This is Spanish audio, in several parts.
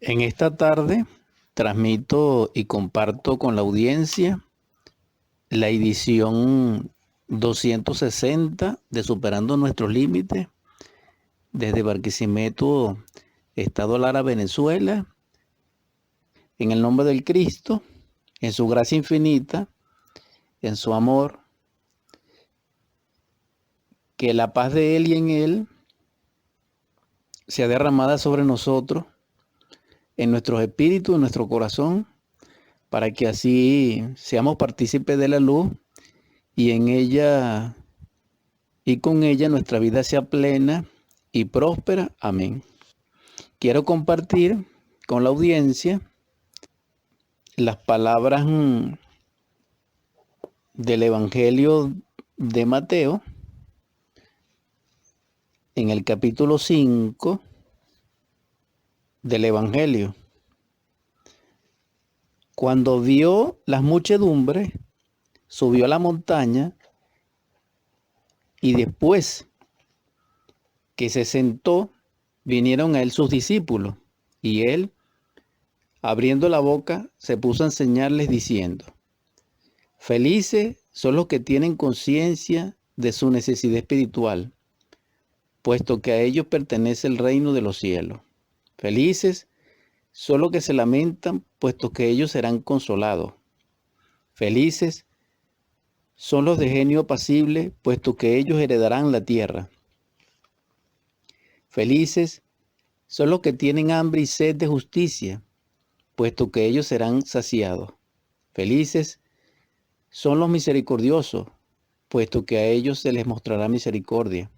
En esta tarde transmito y comparto con la audiencia la edición 260 de Superando Nuestros Límites desde Barquisimeto, Estado Lara, Venezuela, en el nombre del Cristo, en su gracia infinita, en su amor, que la paz de Él y en Él sea derramada sobre nosotros, en nuestros espíritus, en nuestro corazón, para que así seamos partícipes de la luz y en ella y con ella nuestra vida sea plena y próspera. Amén. Quiero compartir con la audiencia las palabras del Evangelio de Mateo en el capítulo 5 del Evangelio. Cuando vio las muchedumbres, subió a la montaña y después que se sentó, vinieron a él sus discípulos y él, abriendo la boca, se puso a enseñarles diciendo: felices son los que tienen conciencia de su necesidad espiritual, puesto que a ellos pertenece el reino de los cielos. Felices son los que se lamentan, puesto que ellos serán consolados. Felices son los de genio apacible, puesto que ellos heredarán la tierra. Felices son los que tienen hambre y sed de justicia, puesto que ellos serán saciados. Felices son los misericordiosos, puesto que a ellos se les mostrará misericordia.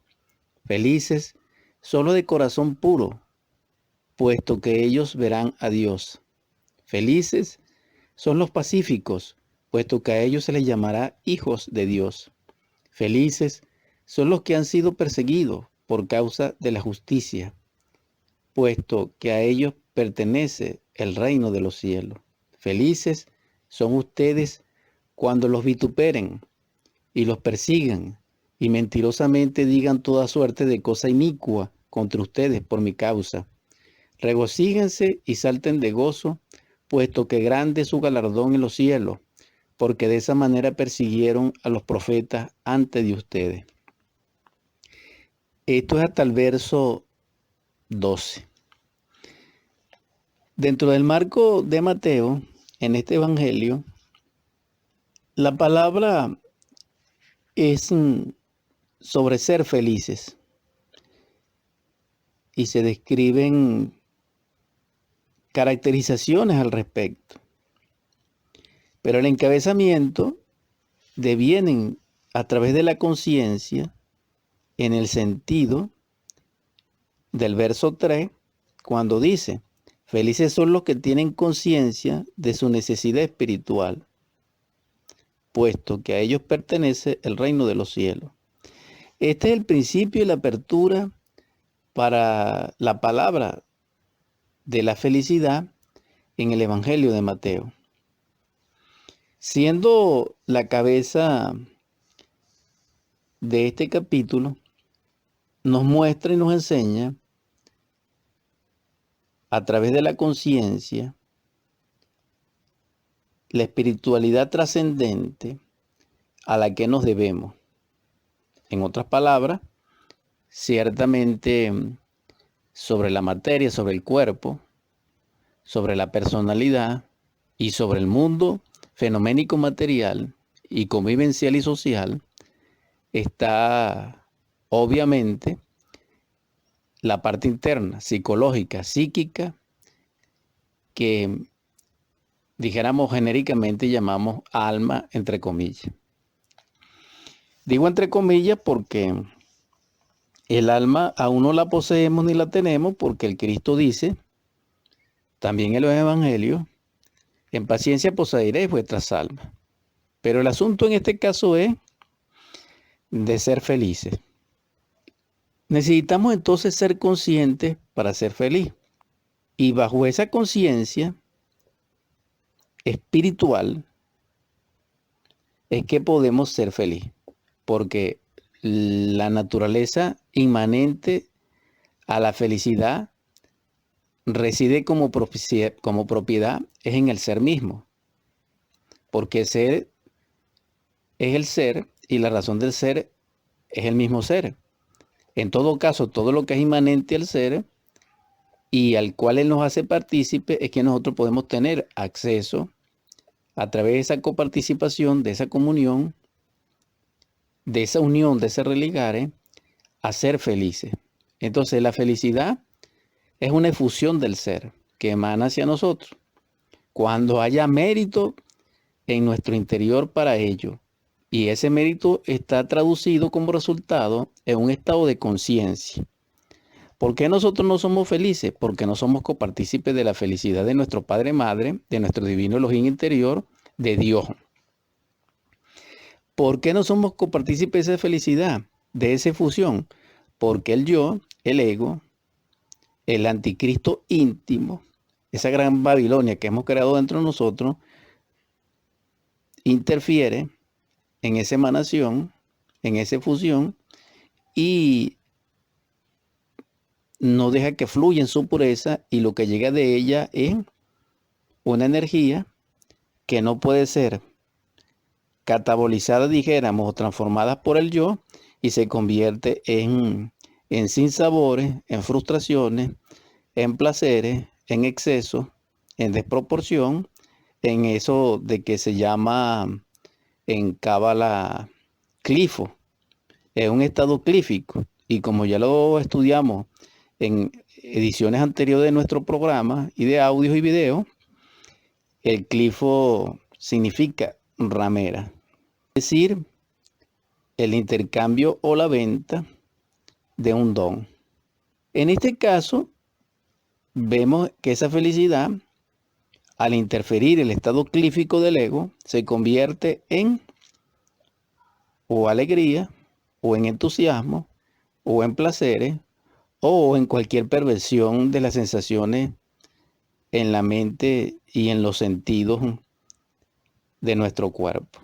Felices son los de corazón puro, puesto que ellos verán a Dios. Felices son los pacíficos, puesto que a ellos se les llamará hijos de Dios. Felices son los que han sido perseguidos por causa de la justicia, puesto que a ellos pertenece el reino de los cielos. Felices son ustedes cuando los vituperen y los persigan y mentirosamente digan toda suerte de cosa inicua contra ustedes por mi causa. Regocíjense y salten de gozo, puesto que grande es su galardón en los cielos, porque de esa manera persiguieron a los profetas antes de ustedes. Esto es hasta el verso 12. Dentro del marco de Mateo, en este evangelio, la palabra es sobre ser felices y se describen caracterizaciones al respecto. Pero el encabezamiento devienen a través de la conciencia en el sentido del verso 3, cuando dice: felices son los que tienen conciencia de su necesidad espiritual, puesto que a ellos pertenece el reino de los cielos. Este es el principio y la apertura para la palabra de la felicidad en el Evangelio de Mateo. Siendo la cabeza de este capítulo, nos muestra y nos enseña a través de la conciencia la espiritualidad trascendente a la que nos debemos. En otras palabras, ciertamente sobre la materia, sobre el cuerpo, sobre la personalidad y sobre el mundo fenoménico material y convivencial y social, está obviamente la parte interna, psicológica, psíquica, que dijéramos genéricamente llamamos alma, entre comillas. Digo entre comillas porque el alma aún no la poseemos ni la tenemos, porque el Cristo dice, también en los evangelios: en paciencia poseeréis vuestras almas. Pero el asunto en este caso es de ser felices. Necesitamos entonces ser conscientes para ser feliz. Y bajo esa conciencia espiritual es que podemos ser felices. Porque la naturaleza inmanente a la felicidad reside como propiedad es en el ser mismo, porque ser es el ser y la razón del ser es el mismo ser. En todo caso, todo lo que es inmanente al ser y al cual él nos hace partícipe es que nosotros podemos tener acceso a través de esa coparticipación, de esa comunión, de esa unión, de ese religare, a ser felices. Entonces la felicidad es una efusión del ser que emana hacia nosotros. Cuando haya mérito en nuestro interior para ello, y ese mérito está traducido como resultado en un estado de conciencia. ¿Por qué nosotros no somos felices? Porque no somos copartícipes de la felicidad de nuestro Padre Madre, de nuestro divino Elohim interior, de Dios. ¿Por qué no somos copartícipes de esa felicidad, de esa fusión? Porque el yo, el ego, el anticristo íntimo, esa gran Babilonia que hemos creado dentro de nosotros, interfiere en esa emanación, en esa fusión, y no deja que fluya en su pureza, y lo que llega de ella es una energía que no puede ser catabolizada, dijéramos, o transformada por el yo, y se convierte en sinsabores, en frustraciones, en placeres, en exceso, en desproporción, en eso de que se llama en cábala clifo, es un estado clífico. Y como ya lo estudiamos en ediciones anteriores de nuestro programa y de audios y videos, el clifo significa ramera, es decir, el intercambio o la venta de un don. En este caso, vemos que esa felicidad, al interferir el estado clífico del ego, se convierte en o alegría, o en entusiasmo, o en placeres, o en cualquier perversión de las sensaciones en la mente y en los sentidos de nuestro cuerpo.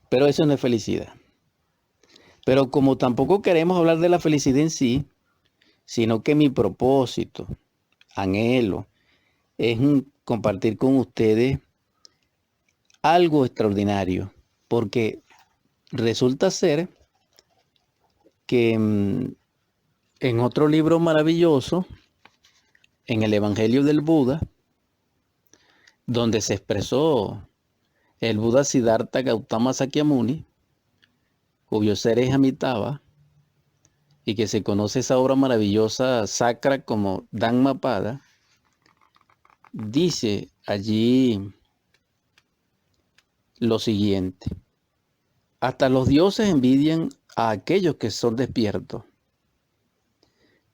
Pero eso no es felicidad. Pero como tampoco queremos hablar de la felicidad en sí, sino que mi propósito, anhelo, es compartir con ustedes algo extraordinario, porque resulta ser que en otro libro maravilloso, en el Evangelio del Buda, donde se expresó el Buda Siddhartha Gautama Sakyamuni, cuyo ser es Amitabha, y que se conoce esa obra maravillosa sacra como Dhammapada, dice allí lo siguiente: hasta los dioses envidian a aquellos que son despiertos.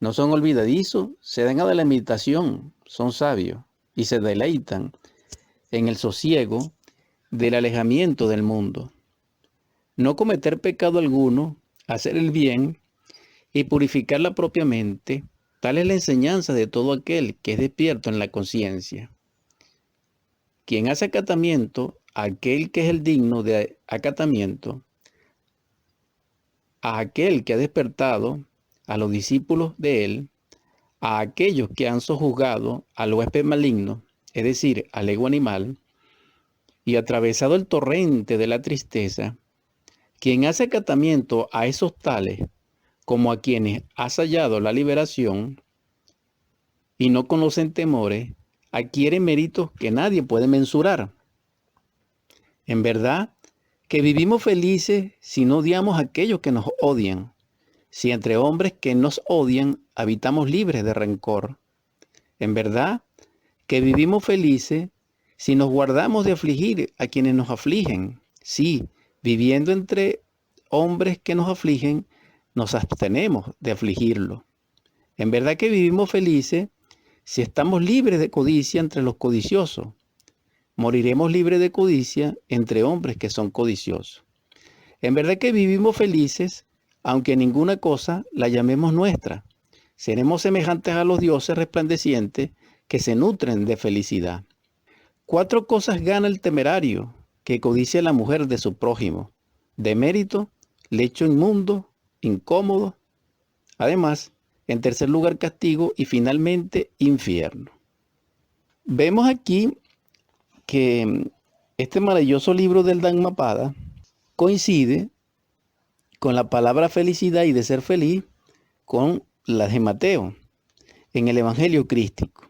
No son olvidadizos, se dan a la meditación, son sabios y se deleitan en el sosiego del alejamiento del mundo. No cometer pecado alguno, hacer el bien y purificar la propia mente, tal es la enseñanza de todo aquel que es despierto en la conciencia. Quien hace acatamiento, aquel que es el digno de acatamiento, a aquel que ha despertado, a los discípulos de él, a aquellos que han sojuzgado al huésped maligno, es decir, al ego animal, y atravesado el torrente de la tristeza, quien hace acatamiento a esos tales como a quienes ha hallado la liberación y no conocen temores, adquiere méritos que nadie puede mensurar. En verdad, que vivimos felices si no odiamos a aquellos que nos odian, si entre hombres que nos odian habitamos libres de rencor. En verdad, que vivimos felices si nos guardamos de afligir a quienes nos afligen. Sí, viviendo entre hombres que nos afligen, nos abstenemos de afligirlos. En verdad que vivimos felices si estamos libres de codicia entre los codiciosos. Moriremos libres de codicia entre hombres que son codiciosos. En verdad que vivimos felices, aunque ninguna cosa la llamemos nuestra. Seremos semejantes a los dioses resplandecientes que se nutren de felicidad. 4 cosas gana el temerario que codicia la mujer de su prójimo: demérito, lecho inmundo, incómodo. Además, En tercer lugar, castigo. Y finalmente, infierno. Vemos aquí que este maravilloso libro del Dhammapada coincide con la palabra felicidad y de ser feliz con la de Mateo en el Evangelio crístico.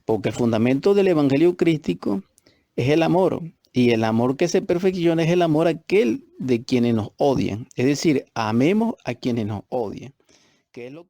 Porque el fundamento del Evangelio crístico es el amor. Y el amor que se perfecciona es el amor aquel de quienes nos odian. Es decir, amemos a quienes nos odian. Que es lo